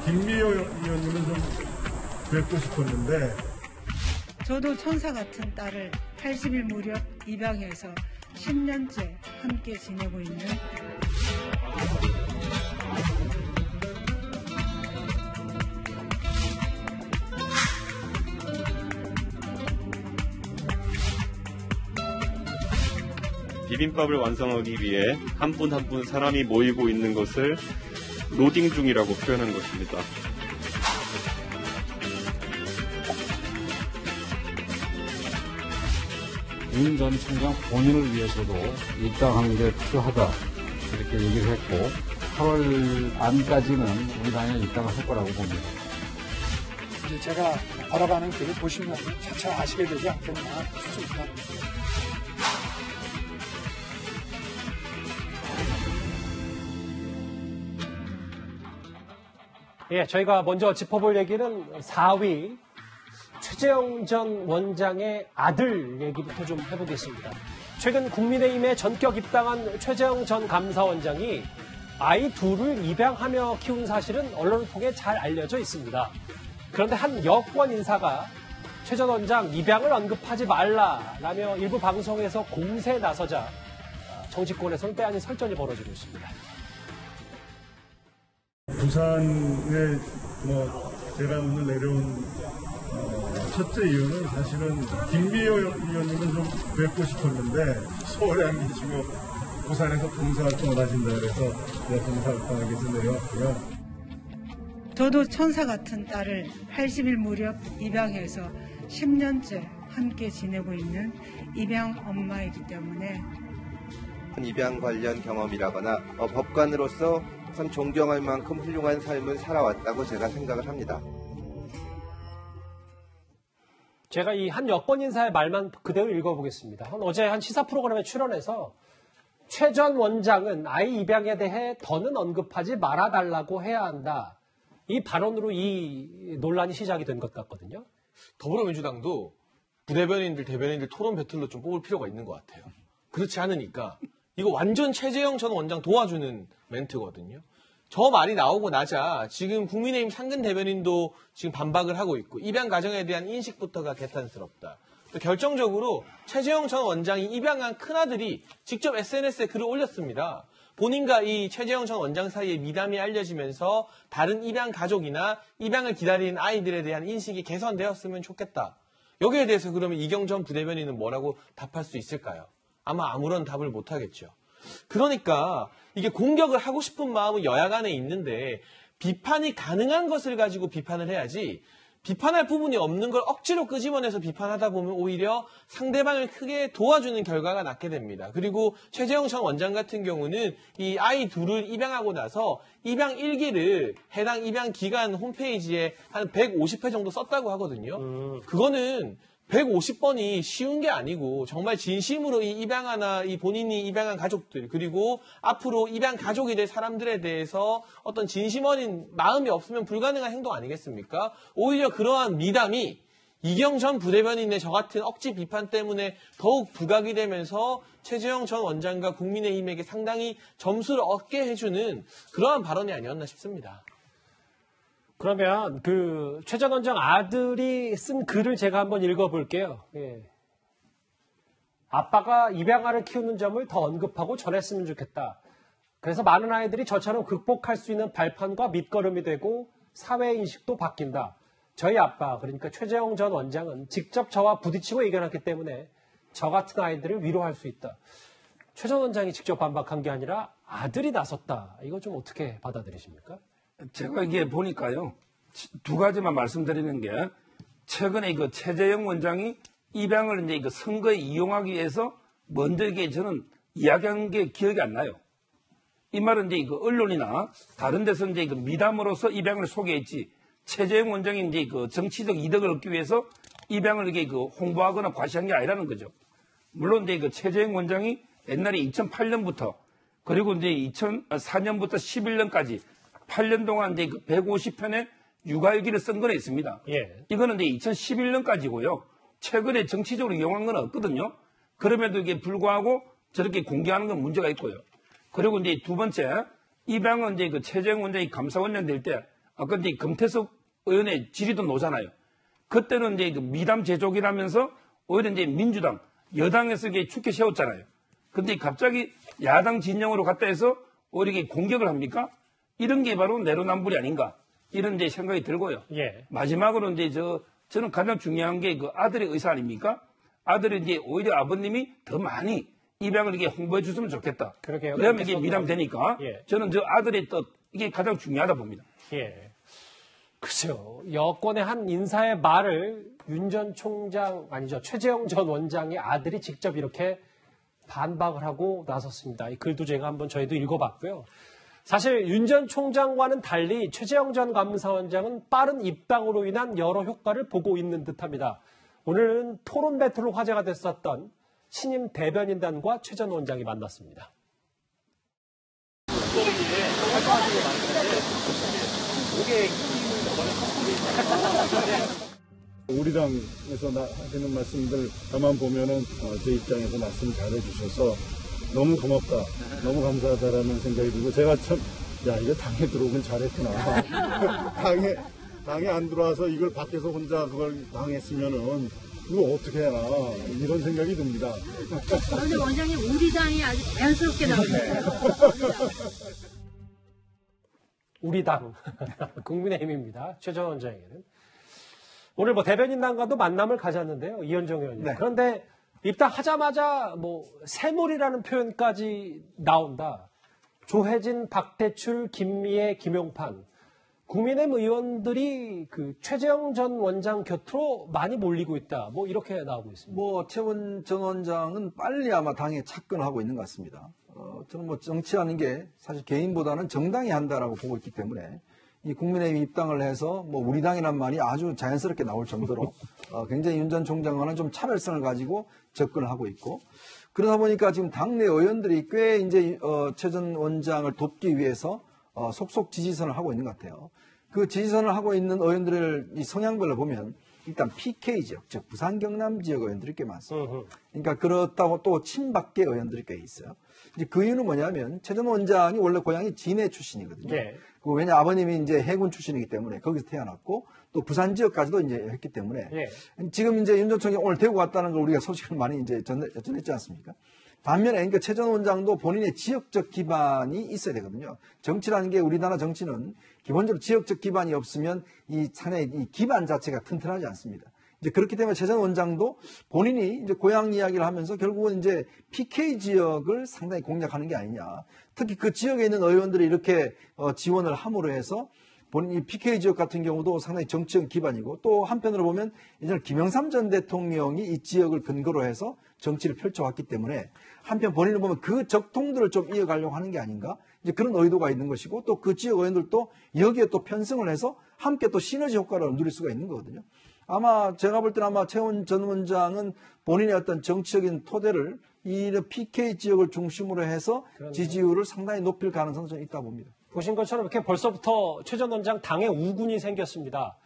김미호 의원님은 좀 뵙고 싶었는데. 저도 천사 같은 딸을 80일 무렵 입양해서 10년째 함께 지내고 있는 비빔밥을 완성하기 위해 한 분 한 분 사람이 모이고 있는 것을 로딩 중이라고 표현한 것입니다. 윤 전 총장 본인을 위해서도 입당하는 게 필요하다 이렇게 얘기를 했고 8월 안까지는 우리 당에 입당을 할 거라고 봅니다. 이제 제가 걸어가는 길을 보시면 차차 아시게 되지 않겠나 싶습니다. 예, 저희가 먼저 짚어볼 얘기는 4위 최재형 전 원장의 아들 얘기부터 좀 해보겠습니다. 최근 국민의힘에 전격 입당한 최재형 전 감사원장이 아이 둘을 입양하며 키운 사실은 언론을 통해 잘 알려져 있습니다. 그런데 한 여권 인사가 최 전 원장 입양을 언급하지 말라라며 일부 방송에서 공세에 나서자 정치권에서는 때아닌 설전이 벌어지고 있습니다. 부산에 제가 오늘 내려온 첫째 이유는 사실은 김미호 의원님은 좀 뵙고 싶었는데 서울에 안 계시고 부산에서 봉사활동을 하신다 그래서 제가 봉사활동하기 위해서 내려왔고요. 저도 천사 같은 딸을 80일 무렵 입양해서 10년째 함께 지내고 있는 입양 엄마이기 때문에 입양 관련 경험이라거나 법관으로서 참 존경할 만큼 훌륭한 삶을 살아왔다고 제가 생각을 합니다. 제가 이 한 여권 인사의 말만 그대로 읽어보겠습니다. 어제 한 시사 프로그램에 출연해서 최 전 원장은 아이 입양에 대해 더는 언급하지 말아달라고 해야 한다. 이 발언으로 이 논란이 시작이 된 것 같거든요. 더불어민주당도 부대변인들, 대변인들 토론 배틀로 좀 뽑을 필요가 있는 것 같아요. 그렇지 않으니까 이거 완전 최재형 전 원장 도와주는 멘트거든요. 저 말이 나오고 나자 지금 국민의힘 상근 대변인도 지금 반박을 하고 있고 입양 가정에 대한 인식부터가 개탄스럽다. 또 결정적으로 최재형 전 원장이 입양한 큰아들이 직접 SNS에 글을 올렸습니다. 본인과 이 최재형 전 원장 사이에 미담이 알려지면서 다른 입양 가족이나 입양을 기다리는 아이들에 대한 인식이 개선되었으면 좋겠다. 여기에 대해서 그러면 이경전 부대변인은 뭐라고 답할 수 있을까요? 아마 아무런 답을 못하겠죠. 그러니까 이게 공격을 하고 싶은 마음은 여야 간에 있는데 비판이 가능한 것을 가지고 비판을 해야지 비판할 부분이 없는 걸 억지로 끄집어내서 비판하다 보면 오히려 상대방을 크게 도와주는 결과가 낳게 됩니다. 그리고 최재형 전 원장 같은 경우는 이 아이 둘을 입양하고 나서 입양 일기를 해당 입양 기관 홈페이지에 한 150회 정도 썼다고 하거든요. 그거는 150번이 쉬운 게 아니고 정말 진심으로 이 입양하나 이 본인이 입양한 가족들 그리고 앞으로 입양 가족이 될 사람들에 대해서 어떤 진심 어린 마음이 없으면 불가능한 행동 아니겠습니까? 오히려 그러한 미담이 이경전 부대변인의 저 같은 억지 비판 때문에 더욱 부각이 되면서 최재형 전 원장과 국민의힘에게 상당히 점수를 얻게 해주는 그러한 발언이 아니었나 싶습니다. 그러면 그 최 전 원장 아들이 쓴 글을 제가 한번 읽어볼게요. 예. 아빠가 입양아를 키우는 점을 더 언급하고 전했으면 좋겠다. 그래서 많은 아이들이 저처럼 극복할 수 있는 발판과 밑거름이 되고 사회인식도 바뀐다. 저희 아빠, 그러니까 최재형 전 원장은 직접 저와 부딪히고 얘기했기 때문에 저 같은 아이들을 위로할 수 있다. 최 전 원장이 직접 반박한 게 아니라 아들이 나섰다. 이거 좀 어떻게 받아들이십니까? 제가 이게 보니까요, 두 가지만 말씀드리는 게, 최근에 그 최재형 원장이 입양을 이제 그 선거에 이용하기 위해서 먼저 이게 저는 이야기한 게 기억이 안 나요. 이 말은 이제 그 언론이나 다른 데서 이제 그 미담으로서 입양을 소개했지, 최재형 원장이 이제 그 정치적 이득을 얻기 위해서 입양을 이게 그 홍보하거나 과시한 게 아니라는 거죠. 물론 이제 그 최재형 원장이 옛날에 2008년부터 그리고 이제 2004년부터 11년까지 8년 동안 이제 그 150편의 육아일기를 쓴 건 있습니다. 예. 이거는 이제 2011년까지고요. 최근에 정치적으로 이용한 건 없거든요. 그럼에도 이게 불구하고 저렇게 공개하는 건 문제가 있고요. 그리고 이제 두 번째, 입양은 이제 그 최재형 원장이 감사원장 될 때 아까 이제 금태섭 의원의 질의도 나오잖아요. 그때는 이제 그 미담 제조기라면서 오히려 이제 민주당, 여당에서 이게 축켜 세웠잖아요. 근데 갑자기 야당 진영으로 갔다 해서 오히려 이게 공격을 합니까? 이런 게 바로 내로남불이 아닌가. 이런 이제 생각이 들고요. 예. 마지막으로 이제 저는 가장 중요한 게 그 아들의 의사 아닙니까? 아들이 이제 오히려 아버님이 더 많이 입양을 이게 홍보해 줬으면 좋겠다. 그러게요. 그러면 이게 미담 되니까 예. 저는 저 아들의 뜻 이게 가장 중요하다 봅니다. 예. 글쎄요. 여권의 한 인사의 말을 윤 전 총장, 아니죠. 최재형 전 원장의 아들이 직접 이렇게 반박을 하고 나섰습니다. 이 글도 제가 한번 저희도 읽어봤고요. 사실 윤 전 총장과는 달리 최재형 전 감사원장은 빠른 입당으로 인한 여러 효과를 보고 있는 듯합니다. 오늘은 토론 배틀로 화제가 됐었던 신임 대변인단과 최 전 원장이 만났습니다. 우리 당에서 하시는 말씀들 가만 보면은 제 입장에서 말씀 잘해주셔서 너무 고맙다, 너무 감사하다라는 생각이 들고 제가 참 이거 당에 들어오긴 잘했구나. 당에 안 들어와서 이걸 밖에서 혼자 그걸 당했으면은 이거 어떻게 해야 이런 생각이 듭니다. 그런데 원장님 우리 당이 아주 자연스럽게 나오네요. 우리 당 국민의힘입니다. 최 전 원장에게는 오늘 대변인단과도 만남을 가졌는데요. 이현정 의원님. 네. 그런데 입당하자마자 새물이라는 표현까지 나온다. 조혜진, 박대출, 김미애, 김용판. 국민의힘 의원들이 그 최재형 전 원장 곁으로 많이 몰리고 있다. 이렇게 나오고 있습니다. 최원 전 원장은 빨리 아마 당에 착근하고 있는 것 같습니다. 저는 정치라는 게 사실 개인보다는 정당이 한다라고 보고 있기 때문에 이 국민의힘 입당을 해서 우리 당이란 말이 아주 자연스럽게 나올 정도로 굉장히 윤 전 총장과는 좀 차별성을 가지고 접근을 하고 있고 그러다 보니까 지금 당내 의원들이 꽤 이제 최 전 원장을 돕기 위해서 속속 지지선을 하고 있는 것 같아요. 그 지지선을 하고 있는 의원들을 이 성향별로 보면 일단 PK 지역, 즉 부산 경남 지역 의원들이 꽤 많습니다. 그러니까 그렇다고 또 친박계 의원들이 꽤 있어요. 이제 그 이유는 뭐냐면 최 전 원장이 원래 고향이 진해 출신이거든요. 네. 왜냐 아버님이 이제 해군 출신이기 때문에 거기서 태어났고 또 부산 지역까지도 이제 했기 때문에 네. 지금 이제 윤 전 총장이 오늘 대구 왔다는 걸 우리가 소식을 많이 이제 전했지 않습니까? 반면에 그러니까 최 전 원장도 본인의 지역적 기반이 있어야 되거든요. 정치라는 게 우리나라 정치는 기본적으로 지역적 기반이 없으면 이 상당히 이 기반 자체가 튼튼하지 않습니다. 이제 그렇기 때문에 최 전 원장도 본인이 이제 고향 이야기를 하면서 결국은 이제 PK 지역을 상당히 공략하는 게 아니냐. 특히 그 지역에 있는 의원들이 이렇게 지원을 함으로 해서 본인이 PK 지역 같은 경우도 상당히 정치적 기반이고 또 한편으로 보면 예전에 김영삼 전 대통령이 이 지역을 근거로 해서 정치를 펼쳐왔기 때문에 한편 본인을 보면 그 적통들을 좀 이어가려고 하는 게 아닌가 이제 그런 의도가 있는 것이고 또 그 지역 의원들도 여기에 또 편승을 해서 함께 또 시너지 효과를 누릴 수가 있는 거거든요. 아마 제가 볼 때는 아마 최원 전 원장은 본인의 어떤 정치적인 토대를 이 PK 지역을 중심으로 해서 지지율을 상당히 높일 가능성이 좀 있다 봅니다. 보신 것처럼 이렇게 벌써부터 최 전 원장 당에 우군이 생겼습니다.